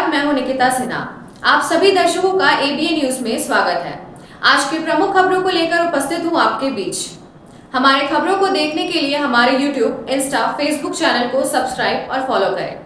नमस्कार, मैं हूं निकिता सिन्हा। आप सभी दर्शकों का एबीएन न्यूज में स्वागत है। आज की प्रमुख खबरों को लेकर उपस्थित हूं आपके बीच। हमारे खबरों को देखने के लिए हमारे यूट्यूब, इंस्टा, फेसबुक चैनल को सब्सक्राइब और फॉलो करें।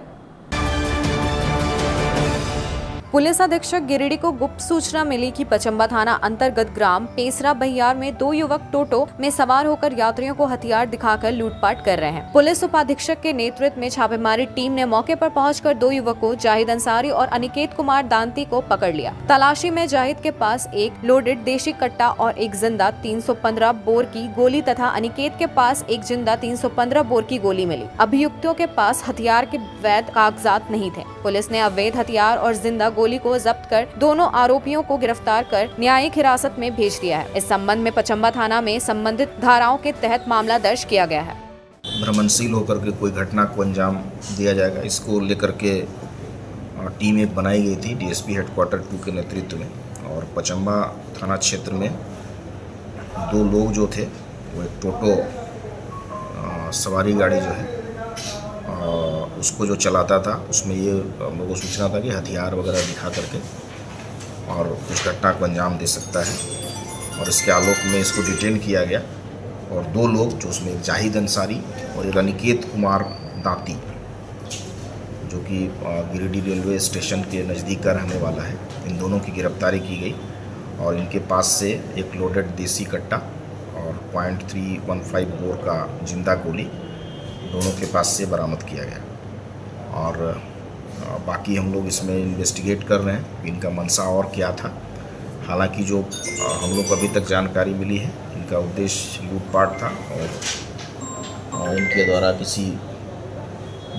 पुलिस अधीक्षक गिरिडीह को गुप्त सूचना मिली कि पचंबा थाना अंतर्गत ग्राम पेसरा बहियार में दो युवक टोटो में सवार होकर यात्रियों को हथियार दिखाकर लूटपाट कर रहे हैं। पुलिस उपाधीक्षक के नेतृत्व में छापेमारी टीम ने मौके पर पहुंचकर दो युवकों जाहिद अंसारी और अनिकेत कुमार दांती को पकड़ लिया। तलाशी में जाहिद के पास एक लोडेड देशी कट्टा और एक जिंदा 315 बोर की गोली तथा अनिकेत के पास एक जिंदा 315 बोर की गोली मिली। अभियुक्तों के पास हथियार के वैध कागजात नहीं थे। पुलिस ने अवैध हथियार और जिंदा गोली को जब्त कर दोनों आरोपियों को गिरफ्तार कर न्यायिक हिरासत में भेज दिया है। इस संबंध में पचंबा थाना में संबंधित धाराओं के तहत मामला दर्ज किया गया है। भ्रमणशील होकर के कोई घटना को अंजाम दिया जाएगा, इसको लेकर के टीम एक बनाई गई थी डीएसपी हेडक्वार्टर 2 के नेतृत्व में। और पचंबा थाना क्षेत्र में दो लोग जो थे वो एक टोटो सवारी गाड़ी जो है उसको जो चलाता था, उसमें ये हम लोगों को सूचना था कि हथियार वगैरह दिखा करके और कुछ घटना को अंजाम दे सकता है। और इसके आलोक में इसको डिटेन किया गया और दो लोग जो उसमें एक जाहिद अंसारी और एक अनिकेत कुमार दांती जो कि गिरिडीह रेलवे स्टेशन के नज़दीक का रहने वाला है, इन दोनों की गिरफ्तारी की गई और इनके पास से एक लोडेड देसी कट्टा और .315 बोर का जिंदा गोली दोनों के पास से बरामद किया गया। और बाकी हम लोग इसमें इन्वेस्टिगेट कर रहे हैं इनका मंशा और क्या था। हालांकि जो हम लोग को अभी तक जानकारी मिली है, इनका उद्देश्य लूटपाट था और इनके द्वारा किसी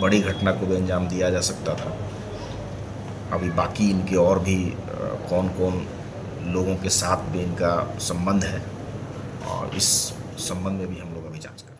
बड़ी घटना को भी अंजाम दिया जा सकता था। अभी बाकी इनके और भी कौन कौन लोगों के साथ भी इनका संबंध है और इस संबंध में भी हम लोग अभी जांच कर रहे हैं।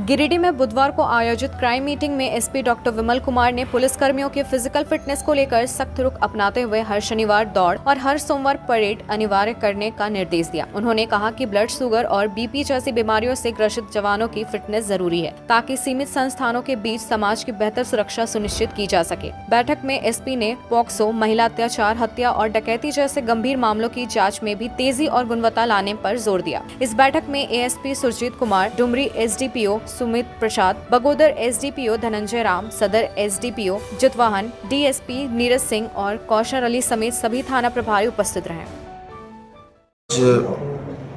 गिरिडीह में बुधवार को आयोजित क्राइम मीटिंग में एसपी डॉक्टर विमल कुमार ने पुलिसकर्मियों के फिजिकल फिटनेस को लेकर सख्त रुख अपनाते हुए हर शनिवार दौड़ और हर सोमवार परेड अनिवार्य करने का निर्देश दिया। उन्होंने कहा कि ब्लड शुगर और बीपी जैसी बीमारियों से ग्रसित जवानों की फिटनेस जरूरी है ताकि सीमित संस्थानों के बीच समाज की बेहतर सुरक्षा सुनिश्चित की जा सके। बैठक में एसपी ने पॉक्सो, महिला अत्याचार, हत्या और डकैती जैसे गंभीर मामलों की जाँच में भी तेजी और गुणवत्ता लाने पर जोर दिया। इस बैठक में एएसपी सुरजीत कुमार, डुमरी एसडीपीओ सुमित प्रसाद, बगोदर एसडीपीओ धनंजय राम, सदर एसडीपीओ जितवाहन, डीएसपी नीरज सिंह और कौशल अली समेत सभी थाना प्रभारी उपस्थित रहे।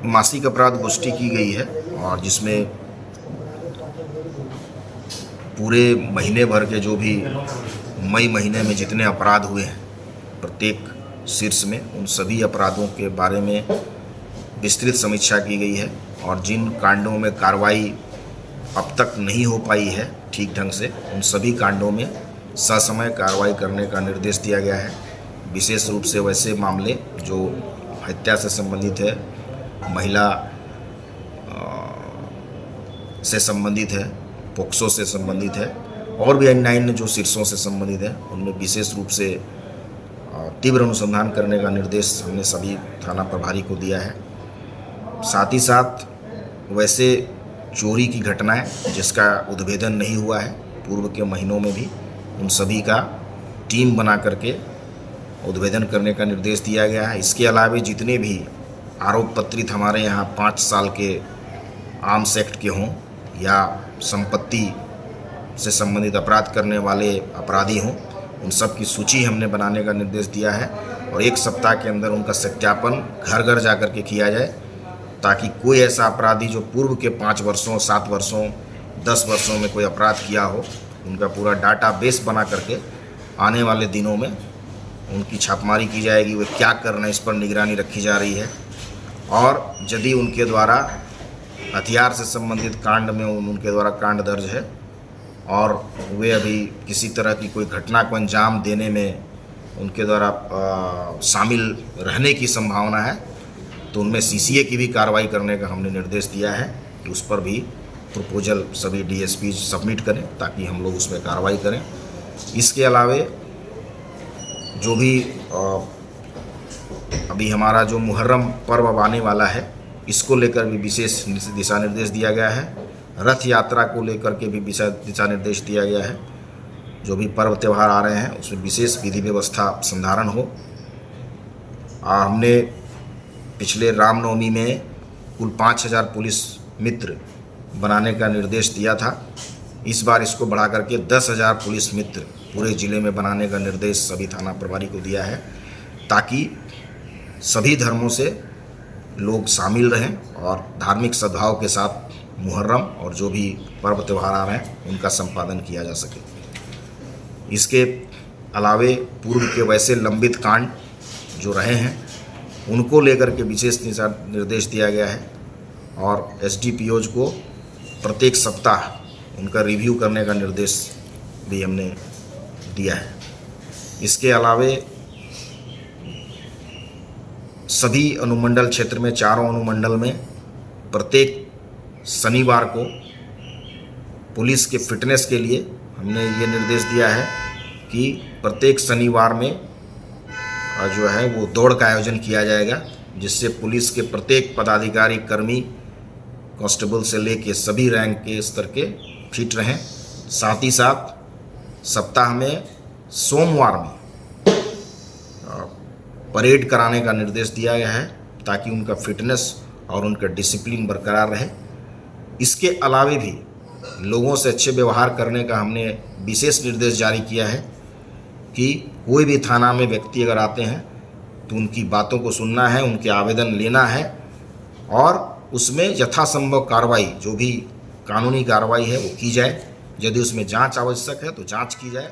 मासिक अपराध गोष्ठी की गई है और जिसमें पूरे महीने भर के जो भी मई महीने में जितने अपराध हुए हैं प्रत्येक शीर्ष में उन सभी अपराधों के बारे में विस्तृत समीक्षा की गई है और जिन कांडों में कार्रवाई अब तक नहीं हो पाई है ठीक ढंग से, उन सभी कांडों में ससमय कार्रवाई करने का निर्देश दिया गया है। विशेष रूप से वैसे मामले जो हत्या से संबंधित है, महिला से संबंधित है, पोक्सो से संबंधित है और भी अन्य जो शीर्षों से संबंधित है, उनमें विशेष रूप से तीव्र अनुसंधान करने का निर्देश हमने सभी थाना प्रभारी को दिया है। साथ ही साथ वैसे चोरी की घटनाएं जिसका उद्भेदन नहीं हुआ है पूर्व के महीनों में भी, उन सभी का टीम बना करके उद्भेदन करने का निर्देश दिया गया है। इसके अलावा जितने भी आरोप पत्रित हमारे यहाँ 5 साल के आर्म्स एक्ट के हों या संपत्ति से संबंधित अपराध करने वाले अपराधी हों, उन सब की सूची हमने बनाने का निर्देश दिया है और 1 सप्ताह के अंदर उनका सत्यापन घर घर जा कर के किया जाए ताकि कोई ऐसा अपराधी जो पूर्व के 5 वर्षों, 7 वर्षों, 10 वर्षों में कोई अपराध किया हो, उनका पूरा डाटा बेस बना करके आने वाले दिनों में उनकी छापमारी की जाएगी। वे क्या कर रहे हैं इस पर निगरानी रखी जा रही है और यदि उनके द्वारा हथियार से संबंधित कांड में उनके द्वारा कांड दर्ज है और वे अभी किसी तरह की कोई घटना को अंजाम देने में उनके द्वारा शामिल रहने की संभावना है तो उनमें सीसीए की भी कार्रवाई करने का हमने निर्देश दिया है कि उस पर भी प्रपोजल सभी डीएसपी सबमिट करें ताकि हम लोग उसमें कार्रवाई करें। इसके अलावे जो भी अभी हमारा जो मुहर्रम पर्व अब आने वाला है, इसको लेकर भी विशेष दिशा निर्देश दिया गया है। रथ यात्रा को लेकर के भी दिशा निर्देश दिया गया है। जो भी पर्व त्यौहार आ रहे हैं उसमें विशेष विधि व्यवस्था संधारण हो। हमने पिछले रामनवमी में कुल 5000 पुलिस मित्र बनाने का निर्देश दिया था। इस बार इसको बढ़ा करके 10,000 पुलिस मित्र पूरे ज़िले में बनाने का निर्देश सभी थाना प्रभारी को दिया है, ताकि सभी धर्मों से लोग शामिल रहें और धार्मिक सद्भाव के साथ मुहर्रम और जो भी पर्व त्यौहार आ रहे हैं उनका संपादन किया जा सके। इसके अलावे पूर्व के वैसे लंबित कांड जो रहे हैं उनको लेकर के विशेष निर्देश दिया गया है और एसडीपीओज को प्रत्येक सप्ताह उनका रिव्यू करने का निर्देश भी हमने दिया है। इसके अलावे सभी अनुमंडल क्षेत्र में, चारों अनुमंडल में प्रत्येक शनिवार को पुलिस के फिटनेस के लिए हमने ये निर्देश दिया है कि प्रत्येक शनिवार में जो है वो दौड़ का आयोजन किया जाएगा, जिससे पुलिस के प्रत्येक पदाधिकारी, कर्मी, कांस्टेबल से लेके सभी रैंक के स्तर के फिट रहें। साथ ही साथ सप्ताह में सोमवार में परेड कराने का निर्देश दिया गया है, ताकि उनका फिटनेस और उनका डिसिप्लिन बरकरार रहे। इसके अलावे भी लोगों से अच्छे व्यवहार करने का हमने विशेष निर्देश जारी किया है कि कोई भी थाना में व्यक्ति अगर आते हैं तो उनकी बातों को सुनना है, उनके आवेदन लेना है और उसमें यथासंभव कार्रवाई, जो भी कानूनी कार्रवाई है वो की जाए। यदि उसमें जांच आवश्यक है तो जांच की जाए।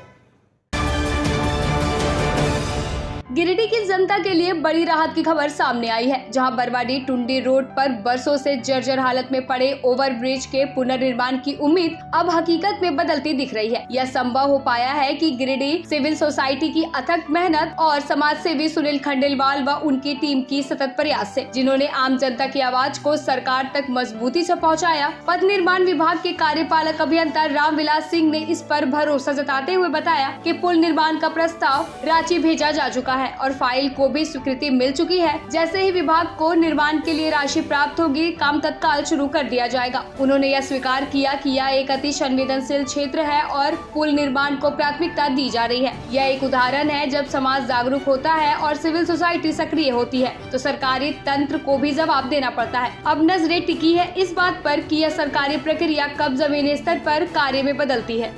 गिरिडीह की जनता के लिए बड़ी राहत की खबर सामने आई है, जहां बरवाडी टुंडी रोड पर बरसों से जर्जर हालत में पड़े ओवरब्रिज के पुनर्निर्माण की उम्मीद अब हकीकत में बदलती दिख रही है। यह संभव हो पाया है कि गिरिडीह सिविल सोसाइटी की अथक मेहनत और समाज सेवी सुनील खंडेलवाल व उनकी टीम की सतत प्रयास से, जिन्होंने आम जनता की आवाज को सरकार तक मजबूती से पहुँचाया। पथ निर्माण विभाग के कार्यपालक अभियंता रामविलास सिंह ने इस पर भरोसा जताते हुए बताया कि पुल निर्माण का प्रस्ताव रांची भेजा जा चुका है और फाइल को भी स्वीकृति मिल चुकी है। जैसे ही विभाग को निर्माण के लिए राशि प्राप्त होगी, काम तत्काल शुरू कर दिया जाएगा। उन्होंने यह स्वीकार किया कि यह एक अति संवेदनशील क्षेत्र है और पुल निर्माण को प्राथमिकता दी जा रही है। यह एक उदाहरण है जब समाज जागरूक होता है और सिविल सोसाइटी सक्रिय होती है तो सरकारी तंत्र को भी जवाब देना पड़ता है। अब नजरें टिकी है इस बात पर कि यह सरकारी प्रक्रिया कब जमीनी स्तर पर कार्य में बदलती है।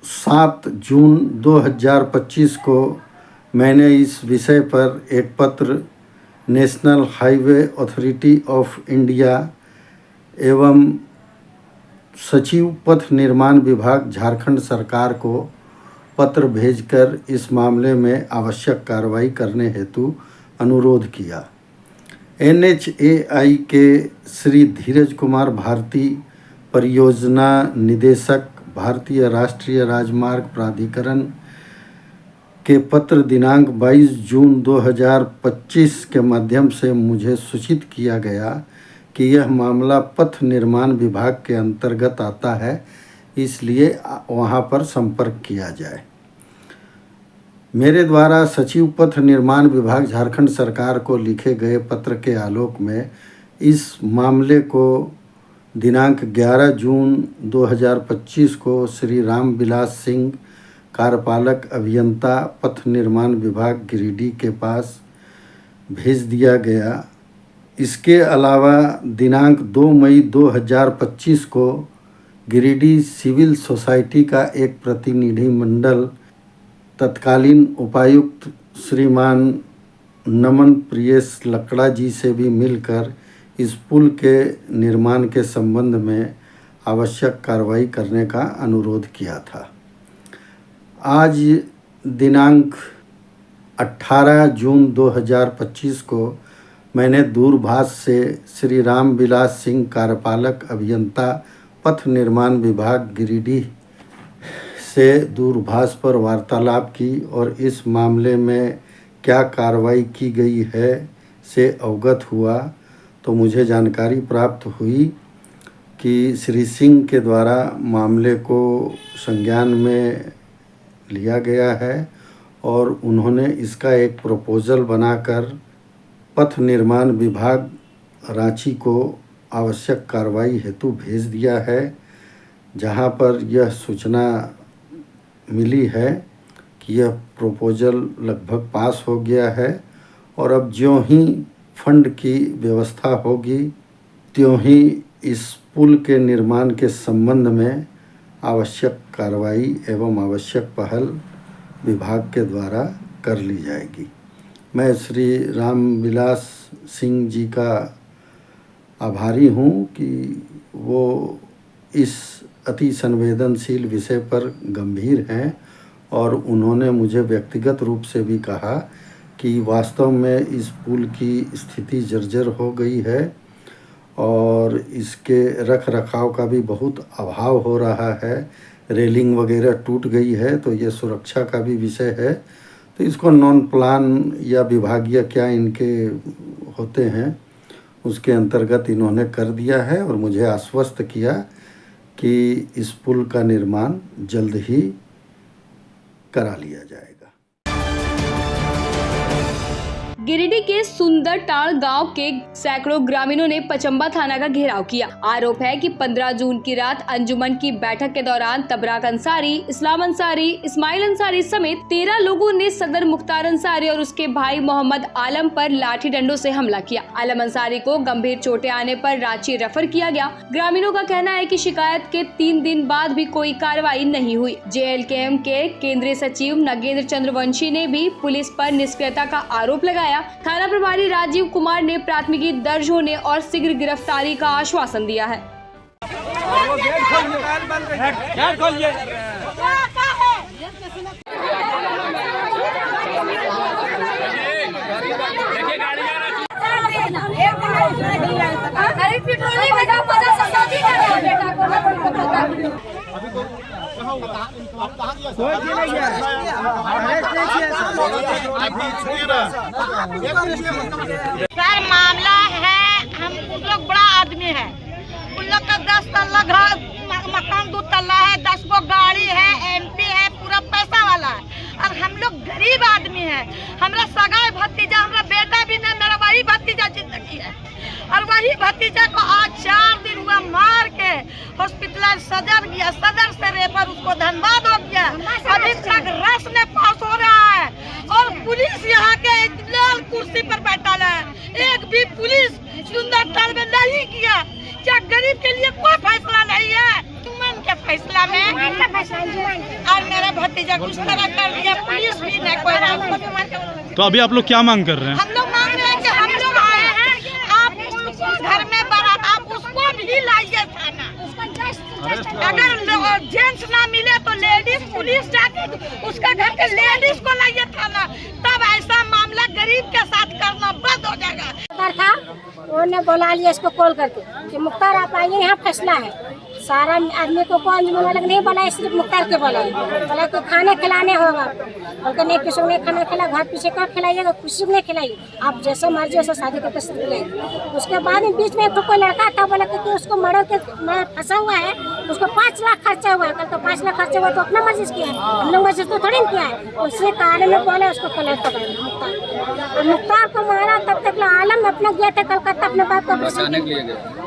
7 जून 2025 को मैंने इस विषय पर एक पत्र national highway authority of India एवं सचिव पथ निर्माण विभाग झारखंड सरकार को पत्र भेजकर इस मामले में आवश्यक कार्रवाई करने हेतु अनुरोध किया। NHAI के श्री धीरज कुमार भारती, परियोजना निदेशक, भारतीय राष्ट्रीय राजमार्ग प्राधिकरण के पत्र दिनांक 22 जून 2025 के माध्यम से मुझे सूचित किया गया कि यह मामला पथ निर्माण विभाग के अंतर्गत आता है, इसलिए वहां पर संपर्क किया जाए। मेरे द्वारा सचिव पथ निर्माण विभाग झारखंड सरकार को लिखे गए पत्र के आलोक में इस मामले को दिनांक 11 जून 2025 को श्री रामविलास सिंह, कार्यपालक अभियंता पथ निर्माण विभाग गिरिडीह के पास भेज दिया गया। इसके अलावा दिनांक 2 मई 2025 को गिरिडीह सिविल सोसाइटी का एक प्रतिनिधि मंडल तत्कालीन उपायुक्त श्रीमान नमन प्रियेश लकड़ा जी से भी मिलकर इस पुल के निर्माण के संबंध में आवश्यक कार्रवाई करने का अनुरोध किया था। आज दिनांक 18 जून 2025 को मैंने दूरभाष से श्री रामविलास सिंह, कार्यपालक अभियंता पथ निर्माण विभाग गिरिडीह से दूरभाष पर वार्तालाप की और इस मामले में क्या कार्रवाई की गई है से अवगत हुआ तो मुझे जानकारी प्राप्त हुई कि श्री सिंह के द्वारा मामले को संज्ञान में लिया गया है और उन्होंने इसका एक प्रपोज़ल बनाकर पथ निर्माण विभाग रांची को आवश्यक कार्रवाई हेतु भेज दिया है, जहां पर यह सूचना मिली है कि यह प्रपोजल लगभग पास हो गया है और अब ज्यों ही फंड की व्यवस्था होगी त्यों ही इस पुल के निर्माण के संबंध में आवश्यक कार्रवाई एवं आवश्यक पहल विभाग के द्वारा कर ली जाएगी। मैं श्री रामविलास सिंह जी का आभारी हूँ कि वो इस अति संवेदनशील विषय पर गंभीर हैं और उन्होंने मुझे व्यक्तिगत रूप से भी कहा कि वास्तव में इस पुल की स्थिति जर्जर हो गई है और इसके रख रखाव का भी बहुत अभाव हो रहा है, रेलिंग वगैरह टूट गई है, तो ये सुरक्षा का भी विषय है। तो इसको नॉन प्लान या विभागीय क्या इनके होते हैं उसके अंतर्गत इन्होंने कर दिया है और मुझे आश्वस्त किया कि इस पुल का निर्माण जल्द ही करा लिया जाएगा। गिरिडीह के सुंदरटाड़ गांव के सैकड़ों ग्रामीणों ने पचम्बा थाना का घेराव किया। आरोप है कि 15 जून की रात अंजुमन की बैठक के दौरान तबराक अंसारी, इस्लाम अंसारी, इस्माइल अंसारी समेत 13 लोगों ने सदर मुख्तार अंसारी और उसके भाई मोहम्मद आलम पर लाठी डंडों से हमला किया। आलम अंसारी को गंभीर चोटें आने पर रांची रेफर किया गया। ग्रामीणों का कहना है कि शिकायत के 3 दिन बाद भी कोई कार्रवाई नहीं हुई। JLKM के केंद्रीय सचिव नगेंद्र चंद्रवंशी ने भी पुलिस पर निष्क्रियता का आरोप लगाया। थाना प्रभारी राजीव कुमार ने प्राथमिकी दर्ज होने और शीघ्र गिरफ्तारी का आश्वासन दिया है। अरे पेट्रोल में का मजा से शादी कर रहे हैं बेटा को सर मामला है, हम उन लोग बड़ा आदमी है, उन लोग का 10 तल्ला घर मकान 2 तल्ला है, 10 गो गाड़ी है, MP है, पूरा पैसा वाला है और हम लोग गरीब आदमी है। हमरा सगाई भतीजा, हमरा बेटा भी नहीं, मेरा वही भतीजा जिंदगी है और वही भतीजा को आज 4 दिन हुआ मार के हॉस्पिटल सदर गया, सदर से रेफर उसको धनबाद हो गया। अभी तक रस में पास हो रहा है और पुलिस यहाँ के लाल कुर्सी पर बैठा है, एक भी पुलिस सुंदरटाड़ में नहीं किया। क्या गरीब के लिए कोई फैसला नहीं है? तुमन के फैसला में और मेरा भतीजा कुछ तरह कर दिया, पुलिस भी नहीं कोई। तो अभी आप लोग क्या मांग कर रहे हैं? हम लोग मांग रहे हैं कि हम लोग आए हैं, आप घर में बारात, आप उसको भी लाइए थाना। अगर जेंट्स ना मिले तो लेडीज पुलिस जाके उसका घर के लेडीज को लाइए थाना, तब ऐसा मामला गरीब के साथ करना बंद हो जाएगा। था उन्होंने बुला लिया इसको कॉल करके कि मुख्तार आप आइए, यहाँ फैसला है। सारा आदमी को कौन अलग नहीं बुलाए, सिर्फ मुख्तार के बुलाए। बोला कि खाने खिलाने होगा, बल्कि नहीं किसी ने खाना खिला, घर पीछे कब खिलाइएगा, किसी को नहीं खिलाइए, आप जैसे मर्जी वैसे शादी करके सिर्फ खिलाइए। उसके बाद में बीच में एक कोई लड़का था, बोला कि उसको मर्डर के फंसा हुआ है, उसको 5 लाख खर्चा हुआ है। कल तो 5 लाख खर्चा हुआ तो अपना मर्जी किया है, हम लोग मर्जी तो थोड़ी किया है। उससे कारण में बोला उसको पलट पकड़ा, मुख्तार को मारा। तब तक आलम अपना गया था कलकत्ता अपने बाप को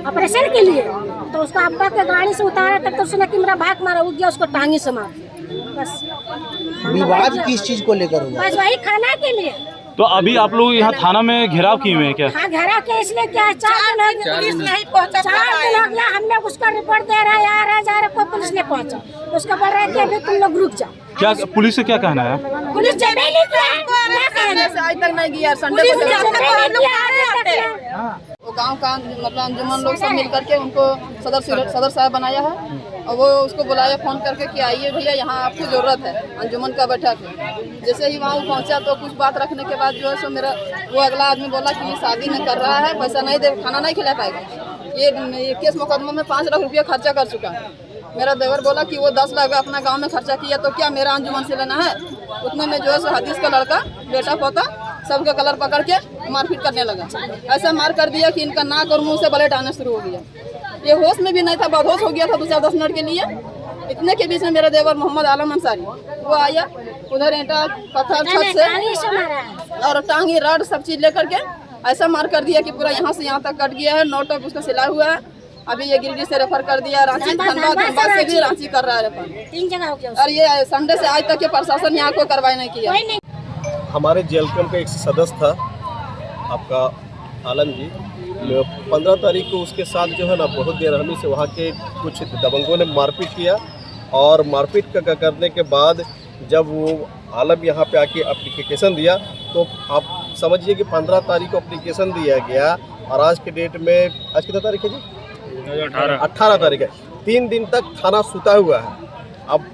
ऑपरेशन के लिए, तो उसको अब्बा के गाड़ी से उतारा। तब तो उसने कि मेरा भाग मारा, उठ गया, उसको टांगी से मार। बस विवाद किस चीज को लेकर हुआ? बस वही खाना के लिए। तो अभी आप लोग यहाँ थाना में घेराव किए हुए हैं क्या? हाँ, घेराव के इसलिए क्या 4 दिन पुलिस नहीं पहुँचा, 4 दिन हो गया। हम लोग उसका रिपोर्ट दे रहे हैं, आ रहा है, जा रहा, कोई पुलिस नहीं पहुँचा। उसको बोल रहे हैं कि अभी तुम लोग रुक जाओ। क्या पुलिस से क्या कहना है? पुलिस जब नहीं आज तक नहीं गया, वो गांव का मतलब अंजुमन लोग सब मिल करके उनको सदर साहब बनाया है और वो उसको बुलाया फ़ोन करके कि आइए भैया यहाँ आपको ज़रूरत है अंजुमन का बैठक है। जैसे ही वहाँ पहुँचा तो कुछ बात रखने के बाद जो है सो मेरा वो अगला आदमी बोला कि ये शादी नहीं कर रहा है, पैसा नहीं दे, खाना नहीं खिला पाएगा। ये केस मुकदमा में 5 लाख रुपया खर्चा कर चुका है। मेरा देवर बोला कि वो 10 लाख अपना गांव में खर्चा किया तो क्या मेरा अंजुमन से लेना है? उतने में जो है सो हदीस का लड़का बेटा पोता सबका कलर पकड़ के मारपीट करने लगा। ऐसा मार कर दिया कि इनका नाक और मुंह से ब्लड आना शुरू हो गया। ये होश में भी नहीं था, बदहोश हो गया था 2-10 मिनट के लिए। इतने के बीच में मेरा देवर मोहम्मद आलम अंसारी वो आया, उधर ईंटा पत्थर छत से और टांगी रड सब चीज लेकर के ऐसा मार कर दिया कि पूरा यहाँ से यहाँ तक कट गया है। 9 टक उसका सिला हुआ है अभी ये गिरिडीह से रेफर कर दिया, रांची, धनबाद से भी रांची कर रहा है रेफर। 3 जगह हो गया। और ये संडे से आज तक ये प्रशासन यहाँ कोई कार्रवाई नहीं किया। हमारे जेल कैंप का एक सदस्य था आपका आलम जी, 15 तारीख को उसके साथ जो है ना बहुत बेरहमी से वहाँ के कुछ दबंगों ने मारपीट किया, और मारपीट करने के बाद जब वो आलम यहाँ पे आके एप्लीकेशन दिया, तो आप समझिए कि 15 तारीख को एप्लीकेशन दिया गया, और आज के डेट में आज कितना तारीख है जी? 18 तारीख है। 3 दिन तक थाना सुता हुआ है। अब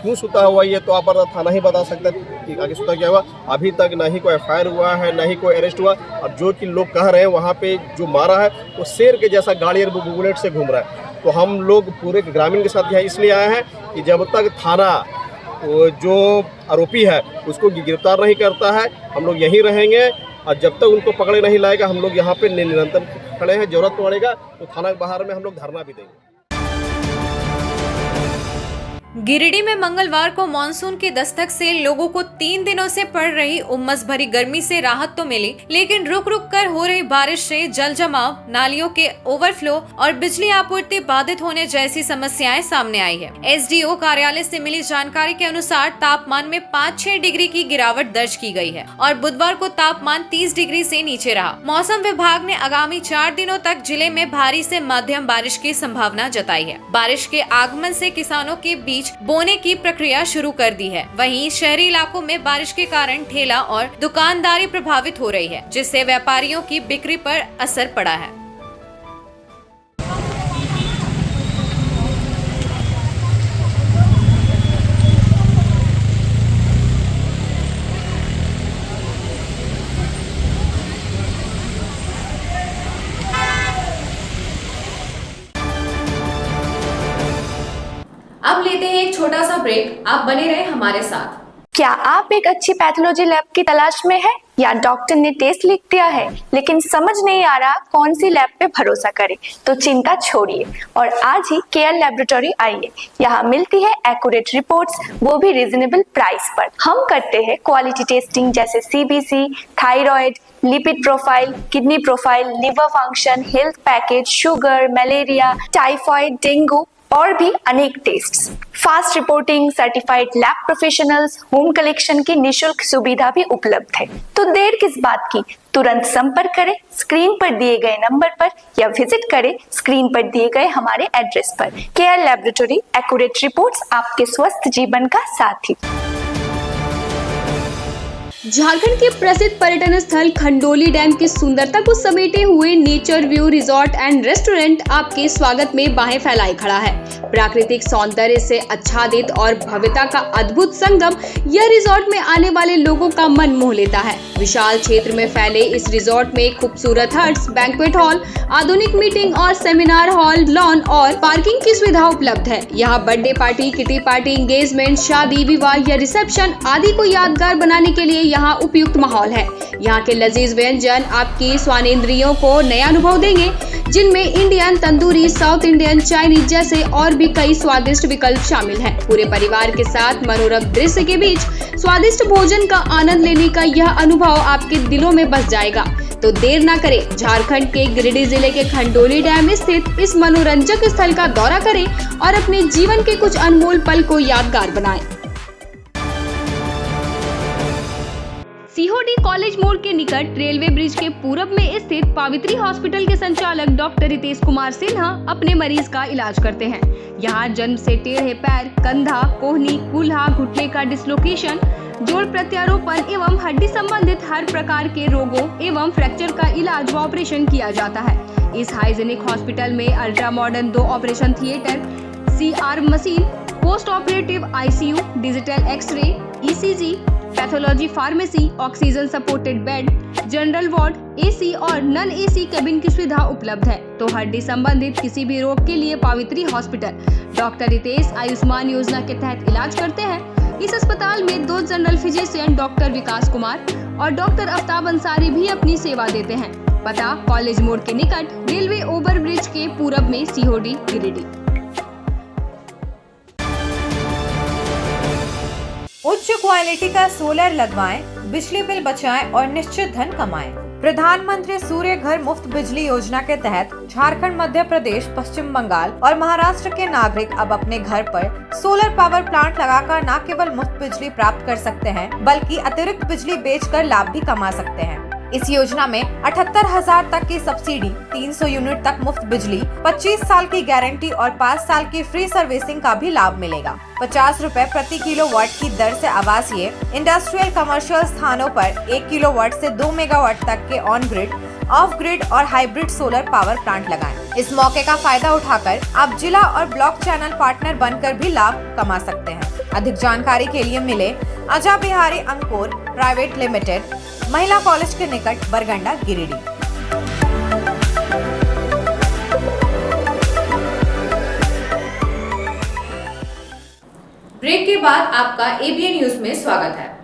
क्यों सुता हुआ ये तो आप थाना ही बता सकता है कि आगे सुता क्या हुआ। अभी तक ना ही कोई एफआईआर हुआ है, ना ही कोई अरेस्ट हुआ। अब जो कि लोग कह रहे हैं वहाँ पे जो मारा है वो शेर के जैसा गाड़ी और बुलेट से घूम रहा है। तो हम लोग पूरे ग्रामीण के साथ यहाँ इसलिए आए हैं कि जब तक थाना जो आरोपी है उसको गिरफ्तार नहीं करता है, हम लोग यहीं रहेंगे, और जब तक उनको पकड़े नहीं लाएगा हम लोग यहाँ पे निरंतर खड़े हैं। जरूरत पड़ेगा तो थाना के बाहर में हम लोग धरना भी देंगे। गिरिडीह में मंगलवार को मानसून की दस्तक से लोगों को 3 दिनों से पड़ रही उमस भरी गर्मी से राहत तो मिली, लेकिन रुक रुक कर हो रही बारिश से जल जमाव, नालियों के ओवरफ्लो और बिजली आपूर्ति बाधित होने जैसी समस्याएं सामने आई है। एसडीओ कार्यालय से मिली जानकारी के अनुसार तापमान में 5-6 डिग्री की गिरावट दर्ज की गई है और बुधवार को तापमान 30 डिग्री से नीचे रहा। मौसम विभाग ने आगामी 4 दिनों तक जिले में भारी से मध्यम बारिश की संभावना जताई है। बारिश के आगमन से किसानों के बीच बोने की प्रक्रिया शुरू कर दी है। वहीं शहरी इलाकों में बारिश के कारण ठेला और दुकानदारी प्रभावित हो रही है, जिससे व्यापारियों की बिक्री पर असर पड़ा है। अब लेते हैं एक छोटा सा ब्रेक। आप बने रहे हमारे साथ। क्या आप एक अच्छी पैथोलॉजी लैब की तलाश में है, या डॉक्टर ने टेस्ट लिख दिया है लेकिन समझ नहीं आ रहा कौन सी लैब पे भरोसा करें? तो चिंता छोड़िए और आज ही केयर लैबोरेटरी आइए। यहाँ मिलती है एक्यूरेट रिपोर्ट्स, वो भी रीजनेबल प्राइस पर। हम करते हैं क्वालिटी टेस्टिंग जैसे CBC, thyroid, lipid profile, kidney profile, liver function, health package, sugar, malaria, typhoid, dengue और भी अनेक tests. Fast reporting, certified lab professionals, home collection की निशुल्क सुविधा भी उपलब्ध है। तो देर किस बात की, तुरंत संपर्क करें स्क्रीन पर दिए गए नंबर पर, या विजिट करें स्क्रीन पर दिए गए हमारे एड्रेस पर। केयर लैबोरेटरी, एक्यूरेट रिपोर्ट्स, आपके स्वस्थ जीवन का साथी। झारखंड के प्रसिद्ध पर्यटन स्थल खंडोली डैम की सुंदरता को समेटे हुए nature view resort and restaurant आपके स्वागत में बाहें फैलाए खड़ा है। प्राकृतिक सौंदर्य से आच्छादित और भव्यता का अद्भुत संगम यह रिजॉर्ट में आने वाले लोगों का मन मोह लेता है। विशाल क्षेत्र में फैले इस रिजॉर्ट में खूबसूरत हट्स, बैंक्वेट हॉल, आधुनिक मीटिंग और सेमिनार हॉल, लॉन और पार्किंग की सुविधा उपलब्ध है। यहाँ birthday party, kitty party, engagement, शादी, विवाह या रिसेप्शन आदि को यादगार बनाने के लिए यहाँ उपयुक्त माहौल है। यहाँ के लजीज व्यंजन आपकी स्वानेंद्रियों को नया अनुभव देंगे, जिनमें Indian, tandoori, south Indian, Chinese जैसे और भी कई स्वादिष्ट विकल्प शामिल हैं। पूरे परिवार के साथ मनोरम दृश्य के बीच स्वादिष्ट भोजन का आनंद लेने का यह अनुभव आपके दिलों में बस जाएगा। तो देर ना करें, झारखंड के गिरिडीह जिले के खंडोली डैम स्थित इस मनोरंजक स्थल का दौरा करें और अपने जीवन के कुछ अनमोल पल को यादगार बनाएं। सीहोडी कॉलेज मोड़ के निकट रेलवे ब्रिज के पूरब में स्थित पावित्री हॉस्पिटल के संचालक डॉक्टर रितेश कुमार सिन्हा अपने मरीज का इलाज करते हैं। यहाँ जन्म से टेढ़े पैर, कंधा, कोहनी, कूल्हा, घुटने का डिसलोकेशन, जोड़ प्रत्यारोपण एवं हड्डी संबंधित हर प्रकार के रोगों एवं फ्रैक्चर का इलाज व ऑपरेशन किया जाता है। इस हाइजेनिक हॉस्पिटल में ultra modern 2 operation theatre, CR machine, post operative ICU, digital xray, ECG, pathology pharmacy, oxygen supported bed, general ward, AC और नॉन AC केबिन की सुविधा उपलब्ध है। तो हड्डी संबंधित किसी भी रोग के लिए पावित्री हॉस्पिटल डॉक्टर रितेश आयुष्मान योजना के तहत इलाज करते हैं। इस अस्पताल में 2 जनरल फिजिशियन डॉक्टर विकास कुमार और डॉक्टर आफ्ताब अंसारी भी अपनी सेवा देते हैं। पता कॉलेज मोड़ के निकट रेलवे ओवर ब्रिज के पूरब में, सीहोडी, गिरिडीह। उच्च क्वालिटी का सोलर लगवाएं, बिजली बिल बचाएं और निश्चित धन कमाएं। प्रधानमंत्री सूर्य घर मुफ्त बिजली योजना के तहत झारखंड, मध्य प्रदेश, पश्चिम बंगाल और महाराष्ट्र के नागरिक अब अपने घर पर सोलर पावर प्लांट लगाकर न केवल मुफ्त बिजली प्राप्त कर सकते हैं, बल्कि अतिरिक्त बिजली बेचकर लाभ भी कमा सकते हैं। इस योजना में 78,000 तक की सब्सिडी, 300 यूनिट तक मुफ्त बिजली, 25 साल की गारंटी और 5 साल की फ्री सर्विसिंग का भी लाभ मिलेगा। 50 रुपए प्रति किलोवाट की दर से आवासीय, इंडस्ट्रियल, कमर्शियल स्थानों पर 1 किलोवाट से 2 मेगावाट तक के ऑन ग्रिड, ऑफ ग्रिड और हाइब्रिड सोलर पावर प्लांट लगाएं। इस मौके का फायदा उठाकर आप जिला और ब्लॉक चैनल पार्टनर बनकर भी लाभ कमा सकते हैं। अधिक जानकारी के लिए मिले अजा बिहारी अंकुर प्राइवेट लिमिटेड, महिला कॉलेज के निकट, बरगंडा, गिरिडीह। ब्रेक के बाद आपका एबीएन न्यूज में स्वागत है।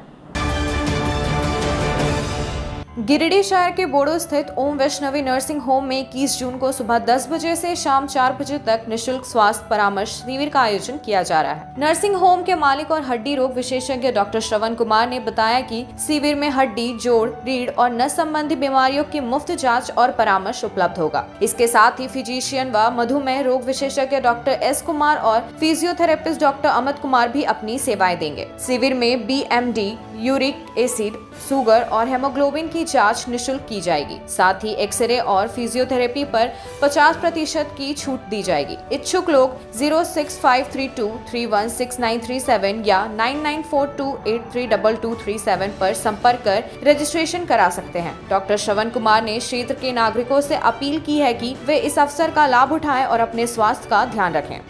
गिरिडीह शहर के बोड़ो स्थित ओम वैष्णवी नर्सिंग होम में 21 जून को सुबह 10 बजे से शाम 4 बजे तक निशुल्क स्वास्थ्य परामर्श शिविर का आयोजन किया जा रहा है। नर्सिंग होम के मालिक और हड्डी रोग विशेषज्ञ डॉक्टर श्रवण कुमार ने बताया कि शिविर में हड्डी, जोड़, रीढ़ और नस संबंधी बीमारियों की मुफ्त जांच और परामर्श उपलब्ध होगा। इसके साथ ही फिजिशियन व मधुमेह रोग विशेषज्ञ डॉक्टर एस कुमार और फिजियोथेरेपिस्ट डॉक्टर अमित कुमार भी अपनी सेवाएं देंगे। शिविर में BMD, यूरिक एसिड, शुगर और हेमोग्लोबिन की जांच निशुल्क की जाएगी। साथ ही एक्सरे और फिजियोथेरेपी पर 50% की छूट दी जाएगी। इच्छुक लोग 06532316937 या 9942832237 पर संपर्क कर रजिस्ट्रेशन करा सकते हैं। डॉक्टर श्रवण कुमार ने क्षेत्र के नागरिकों से अपील की है कि वे इस अवसर का लाभ उठाएं और अपने स्वास्थ्य का ध्यान रखें।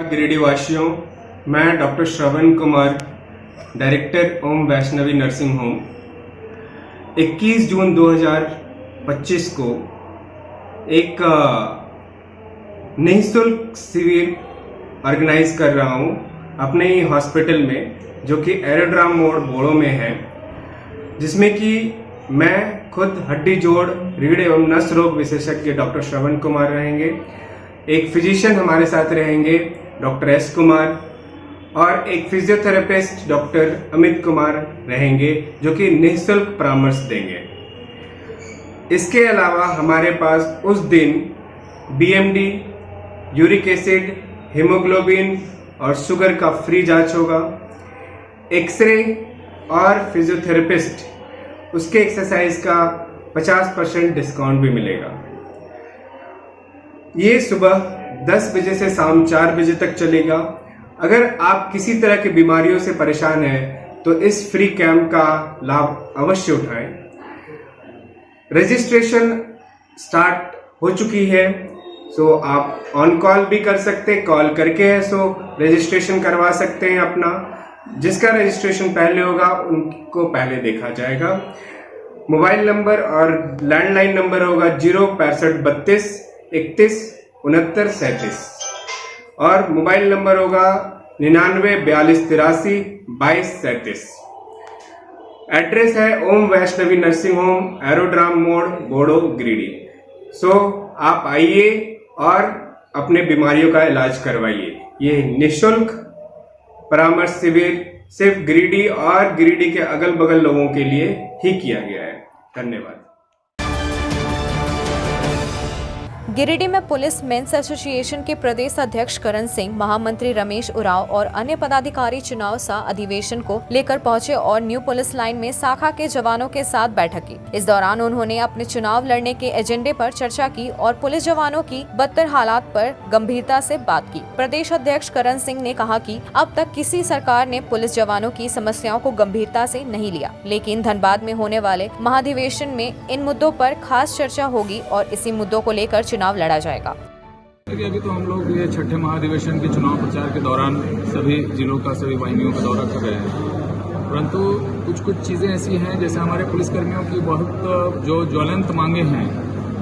गिरिडीह वासियों, मैं डॉक्टर श्रवण कुमार, डायरेक्टर ओम वैष्णवी नर्सिंग होम, 21 जून 2025 को एक निःशुल्क शिविर ऑर्गेनाइज कर रहा हूं अपने ही हॉस्पिटल में, जो कि एरोड्राम मोड़ बोड़ो में है, जिसमें कि मैं खुद हड्डी, जोड़, रीढ़ एवं नस रोग विशेषज्ञ डॉक्टर श्रवण कुमार रहेंगे। एक फिजिशियन हमारे साथ रहेंगे डॉक्टर एस कुमार और एक फिजियोथेरेपिस्ट डॉक्टर अमित कुमार रहेंगे, जो कि निःशुल्क परामर्श देंगे। इसके अलावा हमारे पास उस दिन BMD, यूरिक एसिड, हीमोग्लोबिन और शुगर का फ्री जांच होगा। एक्सरे और फिजियोथेरेपिस्ट उसके एक्सरसाइज का 50% डिस्काउंट भी मिलेगा। ये सुबह 10 बजे से शाम 4 बजे तक चलेगा। अगर आप किसी तरह की बीमारियों से परेशान हैं तो इस फ्री कैंप का लाभ अवश्य उठाएं। रजिस्ट्रेशन स्टार्ट हो चुकी है, सो आप ऑन कॉल भी कर सकते हैं, कॉल करके है सो रजिस्ट्रेशन करवा सकते हैं अपना। जिसका रजिस्ट्रेशन पहले होगा उनको पहले देखा जाएगा। मोबाइल नंबर और लैंडलाइन नंबर होगा 06532 31 69 37 और मोबाइल नंबर होगा 99 42 83 22 37। एड्रेस है ओम वैष्णवी नर्सिंग होम, एरोड्राम मोड़, बोड़ो, गिरिडीह। सो आप आइए और अपने बीमारियों का इलाज करवाइए। ये निःशुल्क परामर्श शिविर सिर्फ गिरिडीह और गिरिडीह के अगल बगल लोगों के लिए ही किया गया है। धन्यवाद। गिरिडीह में पुलिस मेंस एसोसिएशन के प्रदेश अध्यक्ष करण सिंह, महामंत्री रमेश उरांव और अन्य पदाधिकारी चुनाव सा अधिवेशन को लेकर पहुंचे और न्यू पुलिस लाइन में शाखा के जवानों के साथ बैठक की। इस दौरान उन्होंने अपने चुनाव लड़ने के एजेंडे पर चर्चा की और पुलिस जवानों की बदतर हालात पर गंभीरता से बात की। प्रदेश अध्यक्ष करण सिंह ने कहा कि अब तक किसी सरकार ने पुलिस जवानों की समस्याओं को गंभीरता से नहीं लिया, लेकिन धनबाद में होने वाले महाधिवेशन में इन मुद्दों पर खास चर्चा होगी और इसी मुद्दों को लेकर चुनाव लड़ा जाएगा। अभी तो हम लोग ये छठे महाधिवेशन के चुनाव प्रचार के दौरान सभी जिलों का, सभी वाहिनियों का दौरा कर रहे हैं, परंतु कुछ चीजें ऐसी हैं जैसे हमारे पुलिसकर्मियों की बहुत जो ज्वलंत मांगे हैं।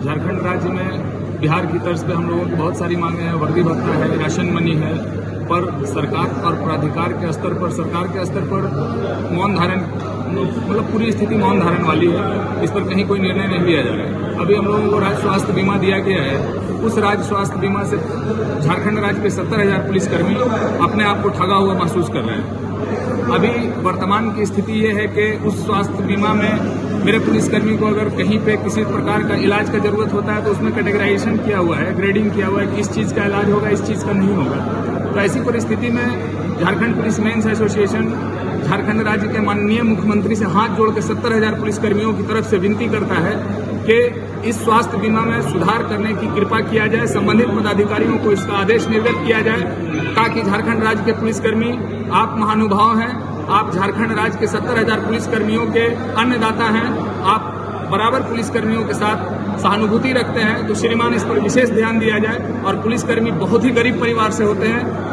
झारखंड राज्य में बिहार की तर्ज पे हम लोगों की बहुत सारी मांगे हैं। वर्दी भत्ता है, राशन मनी है, पर सरकार और प्राधिकार के स्तर पर, सरकार के स्तर पर मौन धारण, मतलब पूरी स्थिति मौन धारण वाली है। इस पर कहीं कोई निर्णय नहीं लिया जा रहा है। अभी हम लोगों को राज्य स्वास्थ्य बीमा दिया गया है, उस राज्य स्वास्थ्य बीमा से झारखंड राज्य के 70,000 पुलिसकर्मी अपने आप को ठगा हुआ महसूस कर रहे हैं। अभी वर्तमान की स्थिति ये है कि उस स्वास्थ्य बीमा में मेरे पुलिसकर्मी को अगर कहीं पे किसी प्रकार का इलाज का जरूरत होता है तो उसमें कैटेगराइजेशन किया हुआ है, ग्रेडिंग किया हुआ है, किस चीज़ का इलाज होगा, इस चीज़ का नहीं होगा। तो ऐसी परिस्थिति में Jharkhand police men's association Jharkhand राज्य के माननीय मुख्यमंत्री से हाथ जोड़ के 70,000 पुलिसकर्मियों की तरफ से विनती करता है कि इस स्वास्थ्य बीमा में सुधार करने की कृपा किया जाए, संबंधित पदाधिकारियों को इसका आदेश निर्गत किया जाए, ताकि झारखंड राज्य के पुलिसकर्मी, आप महानुभाव हैं, आप झारखंड राज्य के 70,000 पुलिसकर्मियों के अन्नदाता हैं, आप बराबर पुलिसकर्मियों के साथ सहानुभूति रखते हैं, तो श्रीमान इस पर विशेष ध्यान दिया जाए। और पुलिसकर्मी बहुत ही गरीब परिवार से होते हैं,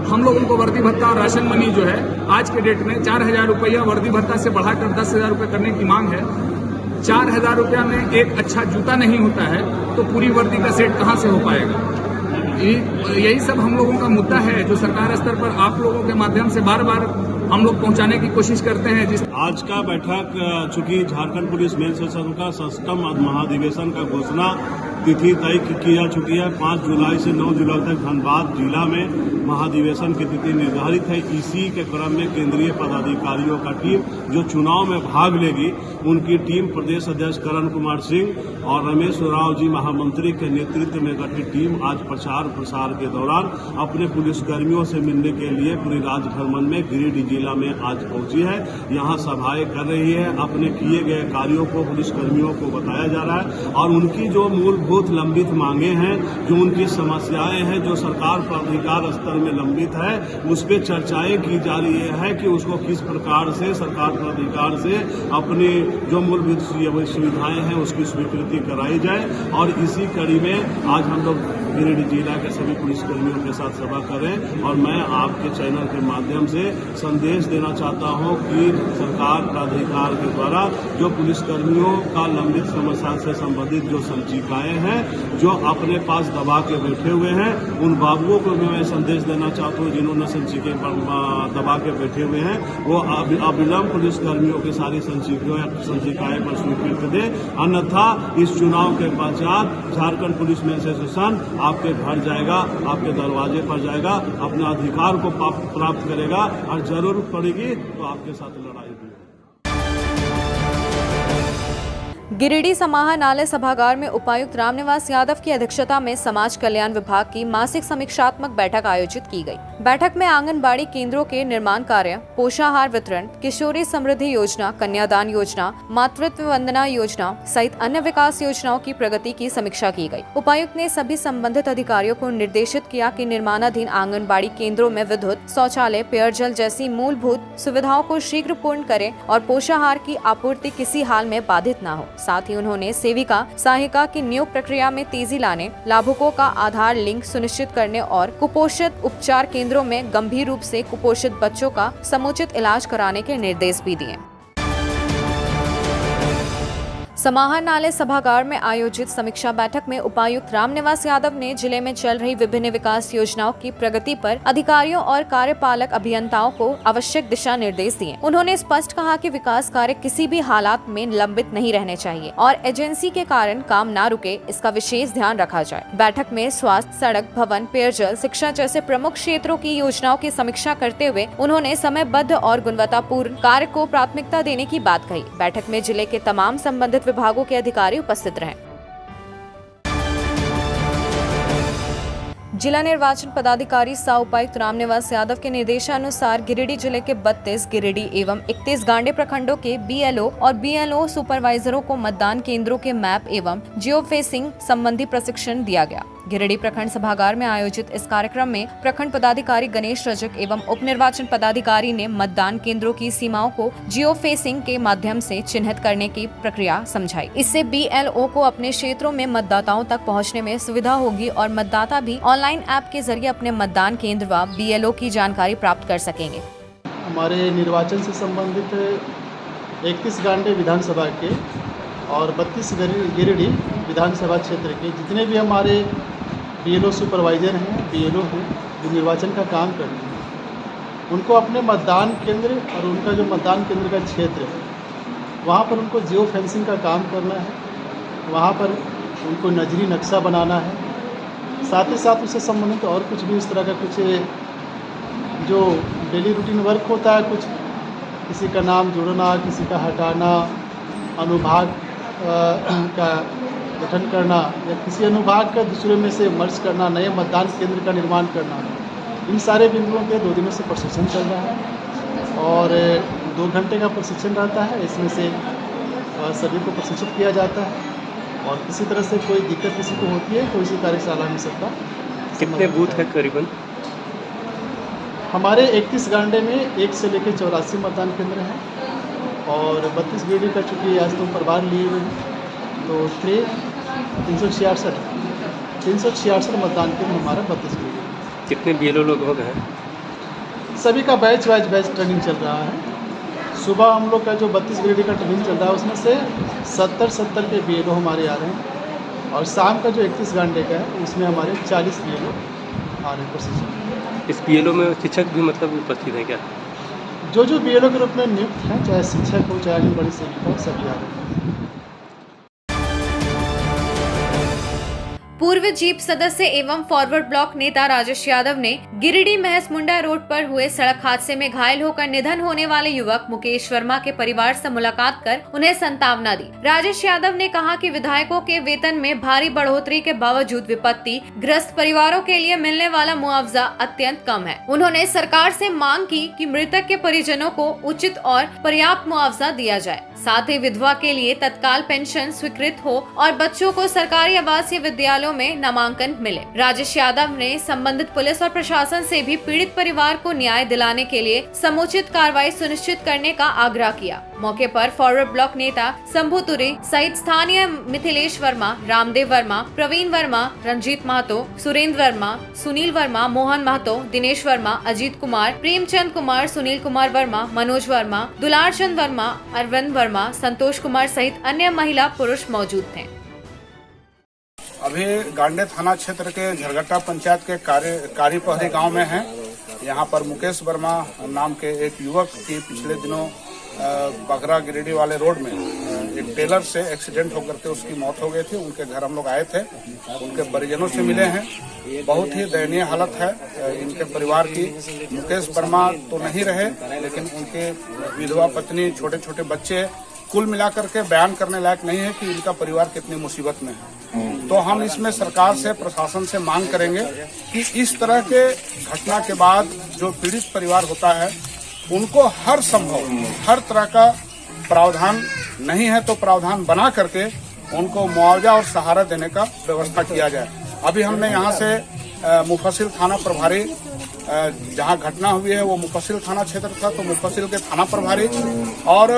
हम लोग उनको वर्दी भत्ता और राशन मनी जो है आज के डेट में 4,000 रुपया वर्दी भत्ता से बढ़ाकर 10,000 रुपये करने की मांग है। 4,000 रुपया में एक अच्छा जूता नहीं होता है तो पूरी वर्दी का सेट कहाँ से हो पाएगा। यही सब हम लोगों का मुद्दा है जो सरकार स्तर पर आप लोगों के माध्यम से बार बार हम लोग पहुंचाने की कोशिश करते हैं। जिस आज का बैठक चूंकि झारखंड पुलिस मेंस एसोसिएशन का 6वां महाधिवेशन का घोषणा तिथि तय की जा चुकी है। 5 जुलाई से 9 जुलाई तक धनबाद जिला में महाधिवेशन की तिथि निर्धारित है। इसी के क्रम में केंद्रीय पदाधिकारियों का टीम जो चुनाव में भाग लेगी, उनकी टीम प्रदेश अध्यक्ष करण कुमार सिंह और रमेश राव जी महामंत्री के नेतृत्व में गठित टीम आज प्रचार प्रसार के दौरान अपने पुलिसकर्मियों से मिलने के लिए पूरे राज्य भ्रमण में गिरिडीह जिला में आज पहुंची है। यहाँ सभाएं कर रही है, अपने किए गए कार्यों को पुलिसकर्मियों को बताया जा रहा है और उनकी जो मूलभूत लंबित मांगे हैं, जो उनकी समस्याएं हैं, जो सरकार प्राधिकार स्तर में लंबित है, उस पर चर्चाएं की जा रही है कि उसको किस प्रकार से सरकार प्राधिकार से अपनी जो मूलभूत सुविधाएं हैं उसकी स्वीकृति कराई जाए। और इसी कड़ी में आज हम लोग गिरिडीह जिला के सभी पुलिसकर्मियों के साथ सभा करें और मैं आपके चैनल के माध्यम से संदेश देना चाहता हूं कि सरकार प्राधिकार के द्वारा जो पुलिसकर्मियों का लंबित समस्या से संबंधित जो संचिकाएं हैं, जो अपने पास दबा के बैठे हुए हैं, उन बाबुओं को भी मैं संदेश देना चाहता हूं जिन्होंने संचिकाएं दबा के बैठे हुए हैं, वो अविलंब पुलिसकर्मियों की सारी संचिकाएं पर स्वीकृति दे, अन्यथा इस चुनाव के पश्चात झारखंड पुलिस मेंस एसोसिएशन आपके घर जाएगा, आपके दरवाजे पर जाएगा, अपने अधिकार को प्राप्त करेगा और जरूरत पड़ेगी तो आपके साथ लड़ाई भी। गिरिडीह समाहरणालय सभागार में उपायुक्त रामनिवास यादव की अध्यक्षता में समाज कल्याण विभाग की मासिक समीक्षात्मक बैठक आयोजित की गई। बैठक में आंगनबाड़ी केंद्रों के निर्माण कार्य, पोषाहार वितरण, किशोरी समृद्धि योजना, कन्यादान योजना, मातृत्व वंदना योजना सहित अन्य विकास योजनाओं की प्रगति की समीक्षा की गई। उपायुक्त ने सभी संबंधित अधिकारियों को निर्देशित किया कि निर्माणाधीन आंगनबाड़ी केंद्रों में विद्युत, शौचालय, पेयजल जैसी मूलभूत सुविधाओं को शीघ्र पूर्ण करें और पोषाहार की आपूर्ति किसी हाल में बाधित न हो। साथ ही उन्होंने सेविका सहायिका की नियुक्ति प्रक्रिया में तेजी लाने, लाभुकों का आधार लिंक सुनिश्चित करने और कुपोषित उपचार केंद्रों में गंभीर रूप से कुपोषित बच्चों का समुचित इलाज कराने के निर्देश भी दिए। समाहरणालय सभागार में आयोजित समीक्षा बैठक में उपायुक्त रामनिवास यादव ने जिले में चल रही विभिन्न विकास योजनाओं की प्रगति पर अधिकारियों और कार्यपालक अभियंताओं को आवश्यक दिशा निर्देश दिए। उन्होंने स्पष्ट कहा कि विकास कार्य किसी भी हालात में लंबित नहीं रहने चाहिए और एजेंसी के कारण काम न रुके, इसका विशेष ध्यान रखा जाए। बैठक में स्वास्थ्य, सड़क, भवन, पेयजल, शिक्षा जैसे प्रमुख क्षेत्रों की योजनाओं की समीक्षा करते हुए उन्होंने समयबद्ध और गुणवत्तापूर्ण कार्य को प्राथमिकता देने की बात कही। बैठक में जिले के तमाम संबंधित विभागों के अधिकारी उपस्थित रहे। जिला निर्वाचन पदाधिकारी सह उपायुक्त रामनिवास यादव के निर्देशानुसार गिरिडीह जिले के 32 गिरिडीह एवं 31 गांडे प्रखंडों के बीएलओ और बीएलओ सुपरवाइजरों को मतदान केंद्रों के मैप एवं जियो फेंसिंग संबंधी प्रशिक्षण दिया गया। गिरिडीह प्रखंड सभागार में आयोजित इस कार्यक्रम में प्रखंड पदाधिकारी गणेश रजक एवं उप निर्वाचन पदाधिकारी ने मतदान केंद्रों की सीमाओं को जियो फेंसिंग के माध्यम से चिन्हित करने की प्रक्रिया समझाई। इससे बीएलओ को अपने क्षेत्रों में मतदाताओं तक पहुंचने में सुविधा होगी और मतदाता भी ऑनलाइन ऐप के जरिए अपने मतदान केंद्र व बीएलओ की जानकारी प्राप्त कर सकेंगे। हमारे निर्वाचन से संबंधित 31 गांडे विधानसभा के और 32 गिरिडीह विधानसभा क्षेत्र के जितने भी हमारे बीएलओ सुपरवाइजर हैं, बीएलओ हैं, जो निर्वाचन का काम करते हैं, उनको अपने मतदान केंद्र और उनका जो मतदान केंद्र का क्षेत्र है वहाँ पर उनको जियो फेंसिंग का काम करना है, वहाँ पर उनको नजरी नक्शा बनाना है। साथ ही साथ उससे संबंधित और कुछ भी इस तरह का कुछ जो डेली रूटीन वर्क होता है, कुछ किसी का नाम जोड़ना, किसी का हटाना अनुभाग का गठन करना या किसी अनुभाग का दूसरे में से मर्ज करना, नए मतदान केंद्र का निर्माण करना, इन सारे बिंदुओं पे 2 दिनों से प्रशिक्षण चल रहा है और 2 घंटे का प्रशिक्षण रहता है। इसमें से सभी को प्रशिक्षित किया जाता है और किसी तरह से कोई दिक्कत किसी को होती है तो इसी कार्यशाला में सबका। कितने बूथ है करीबन? हमारे 31 गांडे में 1 से लेकर 84 मतदान केंद्र हैं और 32 गिरिडीह का चूँकि आज तो प्रभार लिए हुए हैं तो 366 मतदान केंद्र हमारा 32 गिरिडीह। कितने BLO लोग हैं? सभी का बैच ट्रेनिंग चल रहा है। सुबह हम लोग का जो 32 गिरिडीह का ट्रेनिंग चल रहा है उसमें से 70 के BLO हमारे आ रहे हैं और शाम का जो 31 घंटे का है उसमें हमारे 40 BLO आ रहे हैं प्रशिक्षण। इस BLO में शिक्षक भी मतलब उपस्थित हैं क्या? जो BLO के रूप में नियुक्त हैं, चाहे शिक्षक हो चाहे आंगनबाड़ी सेविका हो, सभी आ रहे हैं। पूर्व जीप सदस्य एवं फॉरवर्ड ब्लॉक नेता राजेश यादव ने गिरिडीह महस मुंडा रोड पर हुए सड़क हादसे में घायल होकर निधन होने वाले युवक मुकेश वर्मा के परिवार से मुलाकात कर उन्हें सांत्वना दी। राजेश यादव ने कहा कि विधायकों के वेतन में भारी बढ़ोतरी के बावजूद विपत्ति ग्रस्त परिवारों के लिए मिलने वाला मुआवजा अत्यंत कम है। उन्होंने सरकार से मांग की कि मृतक के परिजनों को उचित और पर्याप्त मुआवजा दिया जाए, साथ ही विधवा के लिए तत्काल पेंशन स्वीकृत हो और बच्चों को सरकारी आवासीय विद्यालयों में नामांकन मिले। राजेश यादव ने संबंधित पुलिस और प्रशासन से भी पीड़ित परिवार को न्याय दिलाने के लिए समुचित कार्रवाई सुनिश्चित करने का आग्रह किया। मौके पर फॉरवर्ड ब्लॉक नेता शंभू तुरी सहित स्थानीय मिथिलेश वर्मा, रामदेव वर्मा, प्रवीण वर्मा, रंजीत महतो, सुरेंद्र वर्मा, सुनील वर्मा, मोहन महतो, दिनेश वर्मा, अजीत कुमार, प्रेमचंद कुमार, सुनील कुमार वर्मा, मनोज वर्मा, दुलार चंद वर्मा, अरविंद वर्मा, संतोष कुमार सहित अन्य महिला पुरुष मौजूद थे। अभी गांडे थाना क्षेत्र के झरघट्टा पंचायत के कारीपहरी गांव में हैं। यहाँ पर मुकेश वर्मा नाम के एक युवक की पिछले दिनों बगरा गिरिडीह वाले रोड में एक टेलर से एक्सीडेंट होकर के उसकी मौत हो गई थी। उनके घर हम लोग आए थे, उनके परिजनों से मिले हैं। बहुत ही दयनीय हालत है इनके परिवार की। मुकेश वर्मा तो नहीं रहे, लेकिन उनके विधवा पत्नी, छोटे छोटे बच्चे, कुल मिलाकर के बयान करने लायक नहीं है कि इनका परिवार कितनी मुसीबत में है। तो हम इसमें सरकार से, प्रशासन से मांग करेंगे कि इस तरह के घटना के बाद जो पीड़ित परिवार होता है उनको हर संभव, हर तरह का प्रावधान नहीं है तो प्रावधान बना करके उनको मुआवजा और सहारा देने का व्यवस्था किया जाए। अभी हमने यहाँ से मुफस्सिल थाना प्रभारी, जहाँ घटना हुई है वो मुफस्सिल थाना क्षेत्र था, तो मुफस्सिल के थाना प्रभारी और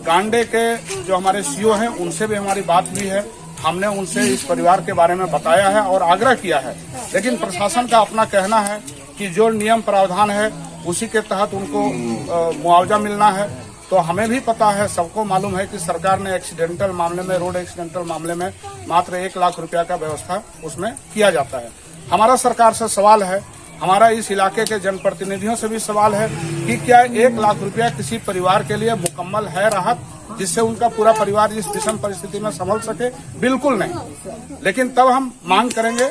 गांडे के जो हमारे CO हैं उनसे भी हमारी बात हुई है। हमने उनसे इस परिवार के बारे में बताया है और आग्रह किया है, लेकिन प्रशासन का अपना कहना है कि जो नियम प्रावधान है उसी के तहत उनको मुआवजा मिलना है। तो हमें भी पता है, सबको मालूम है कि सरकार ने एक्सीडेंटल मामले में, रोड एक्सीडेंटल मामले में मात्र 1 लाख रुपया का व्यवस्था उसमें किया जाता है। हमारा सरकार से सवाल है, हमारा इस इलाके के जनप्रतिनिधियों से भी सवाल है कि क्या 1 लाख रुपया किसी परिवार के लिए मुकम्मल है राहत, जिससे उनका पूरा परिवार इस विषम परिस्थिति में संभल सके? बिल्कुल नहीं। लेकिन तब हम मांग करेंगे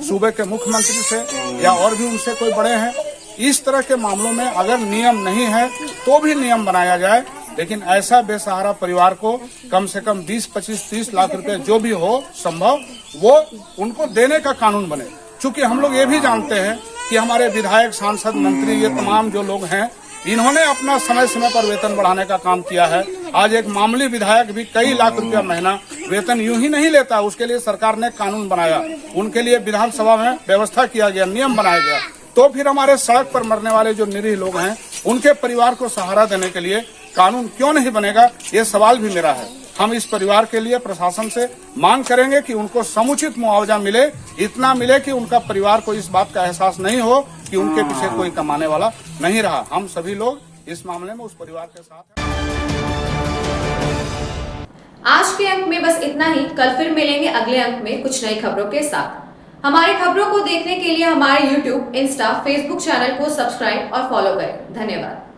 सूबे के मुख्यमंत्री से या और भी उनसे कोई बड़े हैं, इस तरह के मामलों में अगर नियम नहीं है तो भी नियम बनाया जाए, लेकिन ऐसा बेसहारा परिवार को कम से कम 20, 25, 30 लाख रुपए जो भी हो संभव वो उनको देने का कानून बने। चूंकि हम लोग ये भी जानते हैं कि हमारे विधायक, सांसद, मंत्री, ये तमाम जो लोग हैं इन्होंने अपना समय समय पर वेतन बढ़ाने का काम किया है। आज एक मामूली विधायक भी कई लाख रुपया महीना वेतन यूं ही नहीं लेता, उसके लिए सरकार ने कानून बनाया, उनके लिए विधानसभा में व्यवस्था किया गया, नियम बनाया गया। तो फिर हमारे सड़क पर मरने वाले जो निरीह लोग हैं उनके परिवार को सहारा देने के लिए कानून क्यों नहीं बनेगा, ये सवाल भी मेरा है। हम इस परिवार के लिए प्रशासन से मांग करेंगे कि उनको समुचित मुआवजा मिले, इतना मिले कि उनका परिवार को इस बात का एहसास नहीं हो कि उनके पीछे कोई कमाने वाला नहीं रहा। हम सभी लोग इस मामले में उस परिवार के साथ हैं। आज के अंक में बस इतना ही। कल फिर मिलेंगे अगले अंक में कुछ नई खबरों के साथ। हमारी खबरों को देखने के लिए हमारे YouTube, Insta, Facebook चैनल को सब्सक्राइब और फॉलो करें। धन्यवाद।